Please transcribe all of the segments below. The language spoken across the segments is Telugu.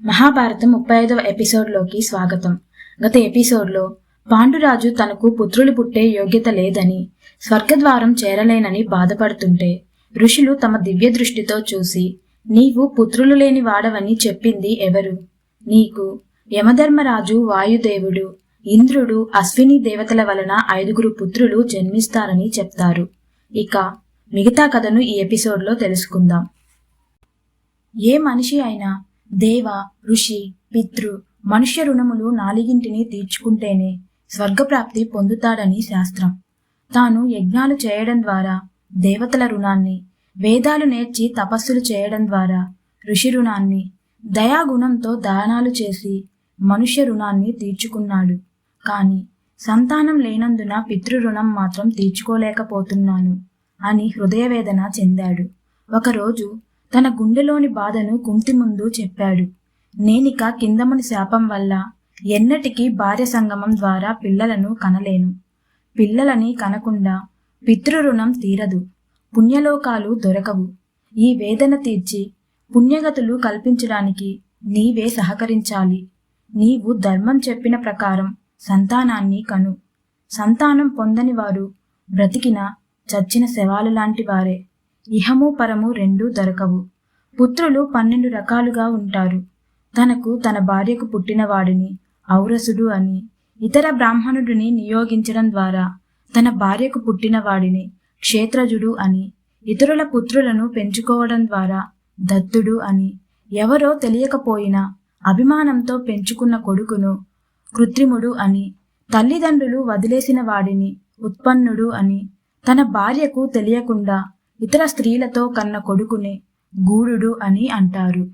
మహాభారతం 35వ ఎపిసోడ్లోకి స్వాగతం. గత ఎపిసోడ్లో పాండురాజు తనకు పుత్రులు పుట్టే యోగ్యత లేదని, స్వర్గద్వారం చేరలేనని బాధపడుతుంటే ఋషులు తమ దివ్య దృష్టితో చూసి, నీవు పుత్రులు లేని వాడవని చెప్పింది ఎవరు? నీకు యమధర్మరాజు, వాయుదేవుడు, ఇంద్రుడు, అశ్విని దేవతల వలన 5 పుత్రులు జన్మిస్తారని చెప్తారు. ఇక మిగతా కథను ఈ ఎపిసోడ్లో తెలుసుకుందాం. ఏ మనిషి అయినా దేవ, ఋషి, పితృ, మనుష్య రుణములు 4 తీర్చుకుంటేనే స్వర్గప్రాప్తి పొందుతాడని శాస్త్రం. తాను యజ్ఞాలు చేయడం ద్వారా దేవతల రుణాన్ని, వేదాలు నేర్చి తపస్సులు చేయడం ద్వారా ఋషి రుణాన్ని, దయాగుణంతో దానాలు చేసి మనుష్య రుణాన్ని తీర్చుకున్నాడు. కాని సంతానం లేనందున పితృ రుణం మాత్రం తీర్చుకోలేకపోతున్నాను అని హృదయవేదన చెందాడు. ఒకరోజు తన గుండెలోని బాధను కుంతి ముందు చెప్పాడు. నేనిక కిందముని శాపం వల్ల ఎన్నటికీ భార్య సంగమం ద్వారా పిల్లలను కనలేను. పిల్లలని కనకుండా పితృరుణం తీరదు, పుణ్యలోకాలు దొరకవు. ఈ వేదన తీర్చి పుణ్యగతులు కల్పించడానికి నీవే సహకరించాలి. నీవు ధర్మం చెప్పిన ప్రకారం సంతానాన్ని కను. సంతానం పొందని వారు బ్రతికిన చచ్చిన శవాలు లాంటి వారే. ఇహము పరము రెండూ దొరకవు. పుత్రులు 12 రకాలుగా ఉంటారు. తనకు తన భార్యకు పుట్టినవాడిని ఔరసుడు అని, ఇతర బ్రాహ్మణుడిని నియోగించడం ద్వారా తన భార్యకు పుట్టినవాడిని క్షేత్రజుడు అని, ఇతరుల పుత్రులను పెంచుకోవడం ద్వారా దత్తుడు అని, ఎవరో తెలియకపోయినా అభిమానంతో పెంచుకున్న కొడుకును కృత్రిముడు అని, తల్లిదండ్రులు వదిలేసిన వాడిని ఉత్పన్నుడు అని, తన భార్యకు తెలియకుండా ఇతర స్త్రీలతో కన్న కొడుకునే గూఢుడు అని అంటారు.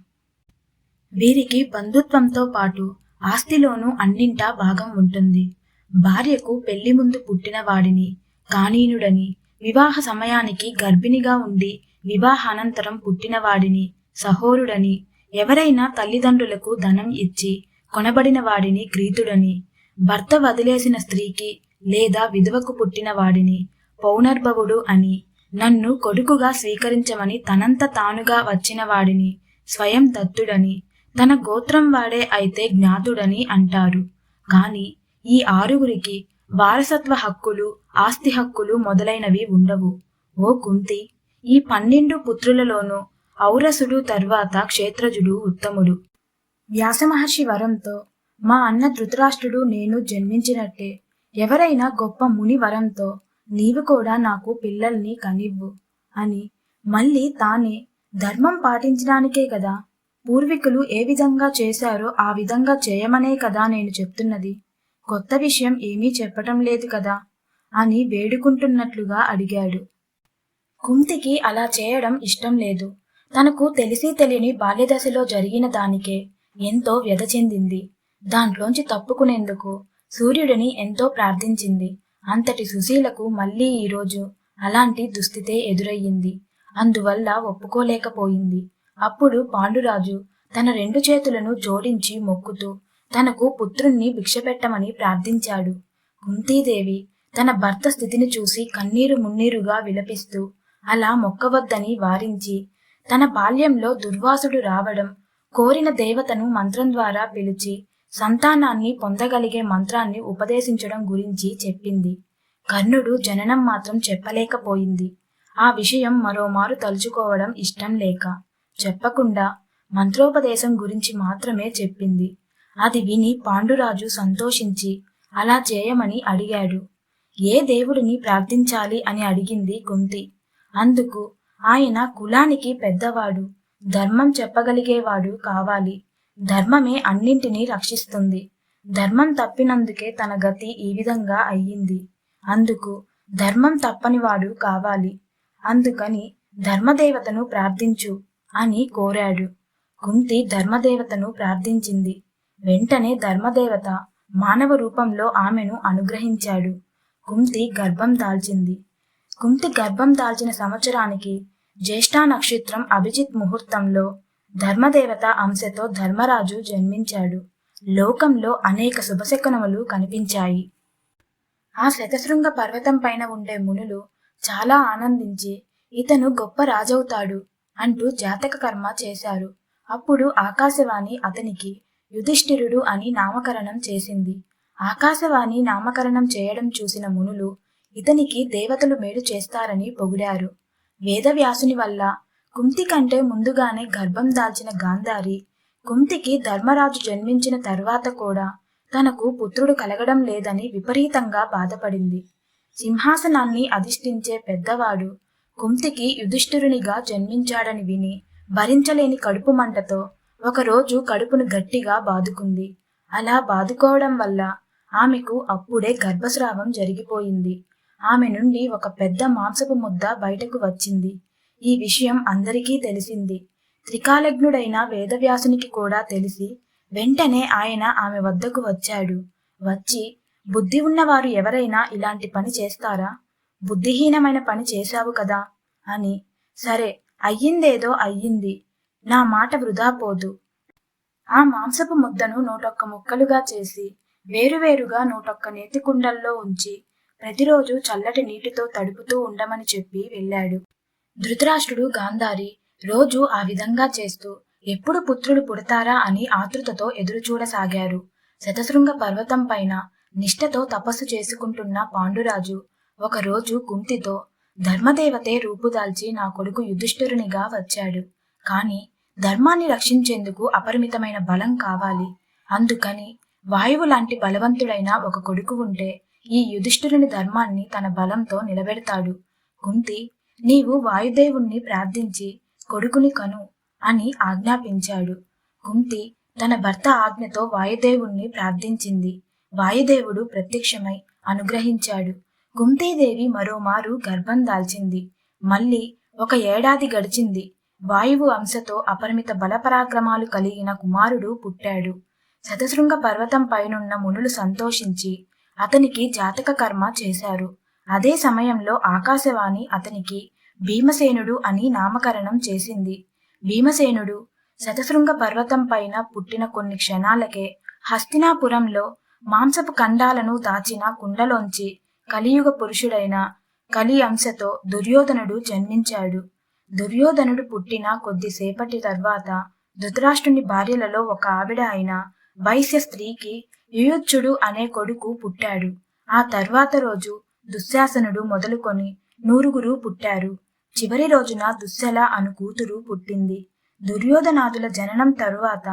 వీరికి బంధుత్వంతో పాటు ఆస్తిలోనూ అన్నింటా భాగం ఉంటుంది. భార్యకు పెళ్లి ముందు పుట్టిన వాడిని కానీనుడని, వివాహ సమయానికి గర్భిణిగా ఉండి వివాహానంతరం పుట్టిన వాడిని సహోరుడని, ఎవరైనా తల్లిదండ్రులకు ధనం ఇచ్చి కొనబడిన వాడిని క్రీతుడని, భర్త వదిలేసిన స్త్రీకి లేదా విధవకు పుట్టిన వాడిని పౌనర్భవుడు అని, నన్ను కొడుకుగా స్వీకరించమని తనంత తానుగా వచ్చిన వాడిని స్వయం దత్తుడని, తన గోత్రం వాడే అయితే జ్ఞాతుడని అంటారు. కాని ఈ 6 వారసత్వ హక్కులు, ఆస్తి హక్కులు మొదలైనవి ఉండవు. ఓ కుంతి, ఈ 12 పుత్రులలోనూ ఔరసుడు తర్వాత క్షేత్రజుడు ఉత్తముడు. వ్యాసమహర్షి వరంతో మా అన్న ధృతరాష్ట్రుడు నేను జన్మించినట్టే ఎవరైనా గొప్ప ముని వరంతో నీవు కూడా నాకు పిల్లల్ని కనివ్వు అని, మళ్ళీ తానే ధర్మం పాటించడానికే కదా, పూర్వీకులు ఏ విధంగా చేశారో ఆ విధంగా చేయమనే కదా నేను చెప్తున్నది, కొత్త విషయం ఏమీ చెప్పటం లేదు కదా అని వేడుకుంటున్నట్లుగా అడిగాడు. కుంతికి అలా చేయడం ఇష్టం లేదు. తనకు తెలిసి తెలియని బాల్యదశలో జరిగిన దానికే ఎంతో వ్యధ చెందింది. దాంట్లోంచి తప్పుకునేందుకు సూర్యుడిని ఎంతో ప్రార్థించింది. అంతటి సుశీలకు మళ్ళీ ఈరోజు అలాంటి దుస్థితే ఎదురయ్యింది. అందువల్ల ఒప్పుకోలేకపోయింది. అప్పుడు పాండురాజు తన 2 చేతులను జోడించి మొక్కుతూ తనకు పుత్రుణ్ణి భిక్షపెట్టమని ప్రార్థించాడు. కుంతీదేవి తన భర్త స్థితిని చూసి కన్నీరు మున్నీరుగా విలపిస్తూ అలా మొక్కవద్దని వారించి, తన బాల్యంలో దుర్వాసుడు రావడం, కోరిన దేవతను మంత్రం ద్వారా పిలిచి సంతానాన్ని పొందగలిగే మంత్రాన్ని ఉపదేశించడం గురించి చెప్పింది. కర్ణుడు జననం మాత్రం చెప్పలేకపోయింది. ఆ విషయం మరోమారు తలుచుకోవడం ఇష్టం లేక చెప్పకుండా మంత్రోపదేశం గురించి మాత్రమే చెప్పింది. అది విని పాండురాజు సంతోషించి అలా చేయమని అడిగాడు. ఏ దేవుడిని ప్రార్థించాలి అని అడిగింది కుంతి. అందుకు ఆయన కులానికి పెద్దవాడు, ధర్మం చెప్పగలిగేవాడు కావాలి. ధర్మమే అన్నింటినీ రక్షిస్తుంది. ధర్మం తప్పినందుకే తన గతి ఈ విధంగా అయ్యింది. అందుకు ధర్మం తప్పనివాడు కావాలి. అందుకని ధర్మదేవతను ప్రార్థించు అని కోరాడు. కుంతి ధర్మదేవతను ప్రార్థించింది. వెంటనే ధర్మదేవత మానవ రూపంలో ఆమెను అనుగ్రహించాడు. కుంతి గర్భం దాల్చింది. కుంతి గర్భం దాల్చిన సంవత్సరానికి జ్యేష్ఠ నక్షత్రం అభిజిత్ ముహూర్తంలో ధర్మదేవత అంశతో ధర్మరాజు జన్మించాడు. లోకంలో అనేక శుభశకునములు కనిపించాయి. ఆ శతశృంగ పర్వతం పైన ఉండే మునులు చాలా ఆనందించి ఇతను గొప్ప రాజవుతాడు అంటూ జాతక కర్మ చేశారు. అప్పుడు ఆకాశవాణి అతనికి యుధిష్ఠిరుడు అని నామకరణం చేసింది. ఆకాశవాణి నామకరణం చేయడం చూసిన మునులు ఇతనికి దేవతలు మేలు చేస్తారని పొగిడారు. వేదవ్యాసుని వల్ల కుంతి కంటే ముందుగానే గర్భం దాల్చిన గాంధారి కుంతికి ధర్మరాజు జన్మించిన తర్వాత కూడా తనకు పుత్రుడు కలగడం లేదని విపరీతంగా బాధపడింది. సింహాసనాన్ని అధిష్ఠించే పెద్దవాడు కుంతికి యుధిష్ఠిరునిగా జన్మించాడని విని భరించలేని కడుపు మంటతో ఒకరోజు కడుపును గట్టిగా బాదుకుంది. అలా బాదుకోవడం వల్ల ఆమెకు అప్పుడే గర్భస్రావం జరిగిపోయింది. ఆమె నుండి ఒక పెద్ద మాంసపు ముద్ద బయటకు వచ్చింది. ఈ విషయం అందరికీ తెలిసింది. త్రికాలజ్ఞుడైన వేదవ్యాసునికి కూడా తెలిసి వెంటనే ఆయన ఆమె వద్దకు వచ్చాడు. వచ్చి, బుద్ధి ఉన్నవారు ఎవరైనా ఇలాంటి పని చేస్తారా? బుద్ధిహీనమైన పని చేశావు కదా అని. సరే, అయ్యిందేదో అయ్యింది, నా మాట వృధా పోదు. ఆ మాంసపు ముద్దను 101 ముక్కలుగా చేసి వేరువేరుగా 101 నేతి కుండల్లో ఉంచి ప్రతిరోజు చల్లటి నీటితో తడుపుతూ ఉండమని చెప్పి వెళ్ళాడు. ధృతరాష్ట్రుడు గాంధారి రోజు ఆ విధంగా చేస్తూ ఎప్పుడు పుత్రుడు పుడతారా అని ఆతృతతో ఎదురుచూడసాగారు. శతశృంగ పర్వతం పైన నిష్ఠతో తపస్సు చేసుకుంటున్న పాండురాజు ఒకరోజు కుంతితో, ధర్మదేవతే రూపుదాల్చి నా కొడుకు యుధిష్ఠిరునిగా వచ్చాడు. కాని ధర్మాన్ని రక్షించేందుకు అపరిమితమైన బలం కావాలి. అందుకని వాయువు లాంటి బలవంతుడైన ఒక కొడుకు ఉంటే ఈ యుధిష్ఠిరుని ధర్మాన్ని తన బలంతో నిలబెడతాడు. కుంతి, నీవు వాయుదేవుణ్ణి ప్రార్థించి కొడుకుని కను అని ఆజ్ఞాపించాడు. కుంతి తన భర్త ఆజ్ఞతో వాయుదేవుణ్ణి ప్రార్థించింది. వాయుదేవుడు ప్రత్యక్షమై అనుగ్రహించాడు. కుంతీదేవి మరోమారు గర్భం దాల్చింది. మళ్ళీ 1 ఏడాది గడిచింది. వాయువు అంశతో అపరిమిత బలపరాక్రమాలు కలిగిన కుమారుడు పుట్టాడు. శతశృంగ పర్వతం పైనున్న మునులు సంతోషించి అతనికి జాతక కర్మ చేశారు. అదే సమయంలో ఆకాశవాణి అతనికి భీమసేనుడు అని నామకరణం చేసింది. భీమసేనుడు శతశృంగ పర్వతం పైన పుట్టిన కొన్ని క్షణాలకే హస్తినాపురంలో మాంసపు ఖండాలను దాచిన కుండలోంచి కలియుగ పురుషుడైన కలి అంశతో దుర్యోధనుడు జన్మించాడు. దుర్యోధనుడు పుట్టిన కొద్దిసేపటి తర్వాత ధృతరాష్ట్రుని భార్యలలో ఒక ఆవిడ అయిన వైశ్య స్త్రీకి యుయుత్సుడు అనే కొడుకు పుట్టాడు. ఆ తర్వాత రోజు దుశ్శాసనుడు మొదలుకొని 100 పుట్టారు. చివరి రోజున దుశ్శల అను కూతురు పుట్టింది. దుర్యోధనాదుల జననం తరువాత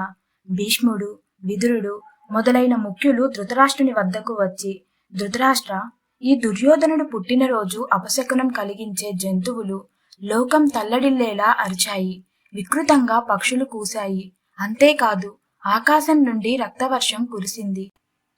భీష్ముడు, విదురుడు మొదలైన ముఖ్యులు ధృతరాష్ట్రుని వద్దకు వచ్చి, ధృతరాష్ట్ర, ఈ దుర్యోధనుడు పుట్టినరోజు అపశకునం కలిగించే జంతువులు లోకం తల్లడిల్లేలా అరిచాయి. వికృతంగా పక్షులు కూశాయి. అంతేకాదు, ఆకాశం నుండి రక్తవర్షం కురిసింది.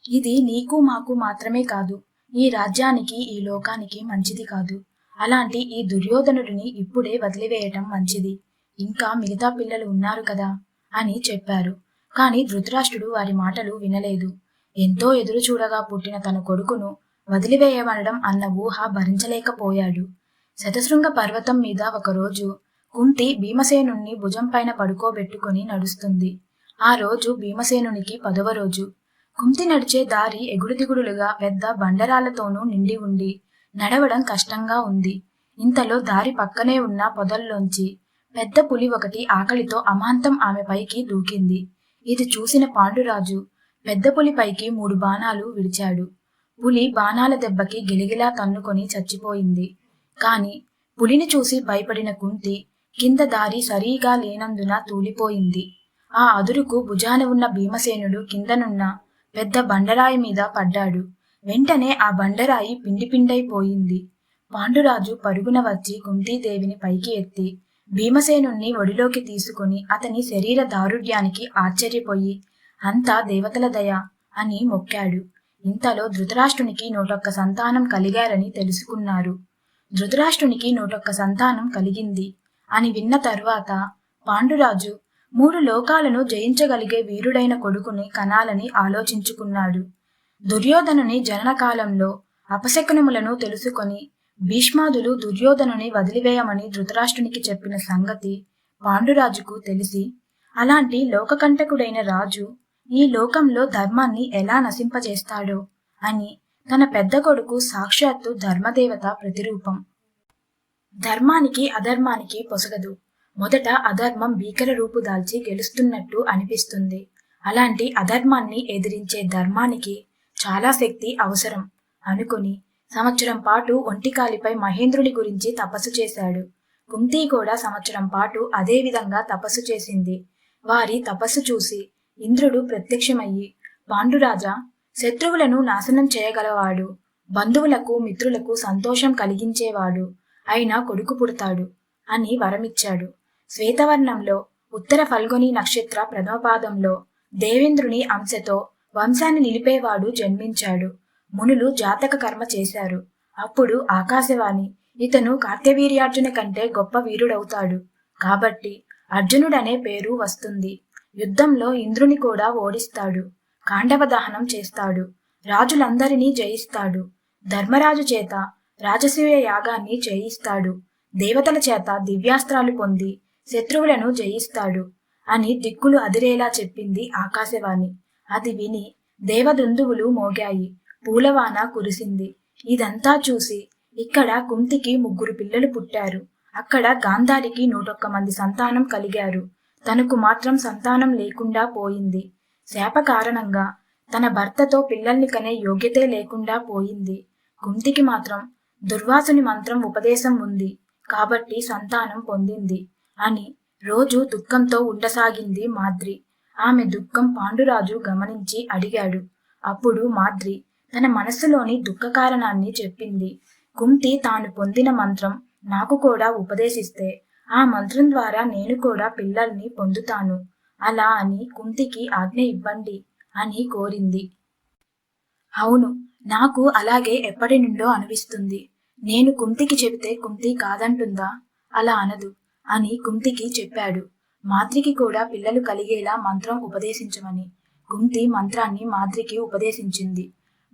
ఇది నీకు మాకు మాత్రమే కాదు, ఈ రాజ్యానికి ఈ లోకానికి మంచిది కాదు. అలాంటి ఈ దుర్యోధనుడిని ఇప్పుడే వదిలివేయటం మంచిది. ఇంకా మిగతా పిల్లలు ఉన్నారు కదా అని చెప్పారు. కాని ధృతరాష్ట్రుడు వారి మాటలు వినలేదు. ఎంతో ఎదురు చూడగా పుట్టిన తన కొడుకును వదిలివేయమనడం అన్న ఊహ భరించలేకపోయాడు. శతశృంగ పర్వతం మీద ఒకరోజు కుంతి భీమసేనుణ్ణి భుజం పైన పడుకోబెట్టుకుని నడుస్తుంది. ఆ రోజు భీమసేనునికి 10వ రోజు. కుంతి నడిచే దారి ఎగుడుదిగుడులుగా పెద్ద బండరాళ్లతోనూ నిండి ఉండి నడవడం కష్టంగా ఉంది. ఇంతలో దారి పక్కనే ఉన్న పొదల్లోంచి పెద్ద పులి ఒకటి ఆకలితో అమాంతం ఆమె పైకి దూకింది. ఇది చూసిన పాండురాజు పెద్ద పులి పైకి 3 బాణాలు విడిచాడు. పులి బాణాల దెబ్బకి గిలిగిలా తన్నుకొని చచ్చిపోయింది. కాని పులిని చూసి భయపడిన కుంతి కింద దారి సరిగా లేనందున తూలిపోయింది. ఆ అదురుకు భుజాన ఉన్న భీమసేనుడు కిందనున్న పెద్ద బండరాయి మీద పడ్డాడు. వెంటనే ఆ బండరాయి పిండిపిండైపోయింది. పాండురాజు పరుగున వచ్చి కుంతీదేవిని పైకి ఎత్తి భీమసేనుణ్ణి ఒడిలోకి తీసుకుని అతని శరీర దారుఢ్యానికి ఆశ్చర్యపోయి, అంతా దేవతల దయ అని మొక్కాడు. ఇంతలో ధృతరాష్ట్రునికి 101 సంతానం కలిగారని తెలుసుకున్నారు. ధృతరాష్ట్రునికి 101 సంతానం కలిగింది అని విన్న తరువాత పాండురాజు 3 లోకాలను జయించగలిగే వీరుడైన కొడుకుని కనాలని ఆలోచించుకున్నాడు. దుర్యోధనుని జననకాలంలో అపశకునములను తెలుసుకొని భీష్మాదులు దుర్యోధనుని వదిలివేయమని ధృతరాష్ట్రునికి చెప్పిన సంగతి పాండురాజుకు తెలిసి, అలాంటి లోకకంటకుడైన రాజు ఈ లోకంలో ధర్మాన్ని ఎలా నశింపజేస్తాడో అని తన పెద్ద కొడుకు సాక్షాత్తు ధర్మదేవత ప్రతిరూపం. ధర్మానికి అధర్మానికి పొసగదు. మొదట అధర్మం భీకర రూపు దాల్చి గెలుస్తున్నట్టు అనిపిస్తుంది. అలాంటి అధర్మాన్ని ఎదిరించే ధర్మానికి చాలా శక్తి అవసరం అనుకుని సంవత్సరం పాటు ఒంటికాలిపై మహేంద్రుడి గురించి తపస్సు చేశాడు. కుంతి కూడా సంవత్సరం పాటు అదే విధంగా తపస్సు చేసింది. వారి తపస్సు చూసి ఇంద్రుడు ప్రత్యక్షమయ్యి, పాండురాజా, శత్రువులను నాశనం చేయగలవాడు, బంధువులకు మిత్రులకు సంతోషం కలిగించేవాడు అయిన కొడుకు పుడతాడు అని వరమిచ్చాడు. శ్వేతవర్ణంలో ఉత్తర ఫల్గుని నక్షత్ర ప్రథమపాదంలో దేవేంద్రుని అంశతో వంశాన్ని నిలిపేవాడు జన్మించాడు. మునులు జాతక కర్మ చేశారు. అప్పుడు ఆకాశవాణి, ఇతను కార్తవీర్యార్జున కంటే గొప్ప వీరుడవుతాడు కాబట్టి అర్జునుడనే పేరు వస్తుంది. యుద్ధంలో ఇంద్రుని కూడా ఓడిస్తాడు. కాండవ దహనం చేస్తాడు. రాజులందరినీ జయిస్తాడు. ధర్మరాజు చేత రాజసూయ యాగాన్ని చేయిస్తాడు. దేవతల చేత దివ్యాస్త్రాలు పొంది శత్రువులను జయిస్తాడు అని దిక్కులు అదిరేలా చెప్పింది ఆకాశవాణి. అది విని దేవదుందువులు మోగాయి. పూలవాన కురిసింది. ఇదంతా చూసి ఇక్కడ కుంతికి 3 పిల్లలు పుట్టారు. అక్కడ గాంధారికి 101 మంది సంతానం కలిగారు. తనకు మాత్రం సంతానం లేకుండా పోయింది. శాప కారణంగా తన భర్తతో పిల్లల్ని కనే యోగ్యతే లేకుండా పోయింది. కుంతికి మాత్రం దుర్వాసుని మంత్రం ఉపదేశం ఉంది కాబట్టి సంతానం పొందింది అని రోజు దుఃఖంతో ఉండసాగింది మాద్రి. ఆమె దుఃఖం పాండురాజు గమనించి అడిగాడు. అప్పుడు మాద్రి తన మనస్సులోని దుఃఖ కారణాన్ని చెప్పింది. కుంతి తాను పొందిన మంత్రం నాకు కూడా ఉపదేశిస్తే ఆ మంత్రం ద్వారా నేను కూడా పిల్లల్ని పొందుతాను. అలా అని కుంతికి ఆజ్ఞ ఇవ్వండి అని కోరింది. అవును, నాకు అలాగే ఎప్పటి నుండో అనిపిస్తుంది. నేను కుంతికి చెబితే కుంతి కాదంటుందా? అలా అనదు అని కుంతికి చెప్పాడు. మాద్రికి కూడా పిల్లలు కలిగేలా మంత్రం ఉపదేశించమని కుంతి మంత్రాన్ని మాద్రికి ఉపదేశించింది.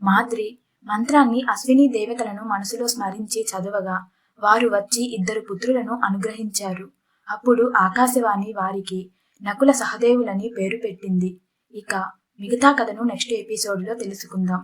మాద్రి మంత్రాన్ని అశ్విని దేవతలను మనసులో స్మరించి చదవగా వారు వచ్చి 2 పుత్రులను అనుగ్రహించారు. అప్పుడు ఆకాశవాణి వారికి నకుల సహదేవులని పేరు పెట్టింది. ఇక మిగతా కథను నెక్స్ట్ ఎపిసోడ్లో తెలుసుకుందాం.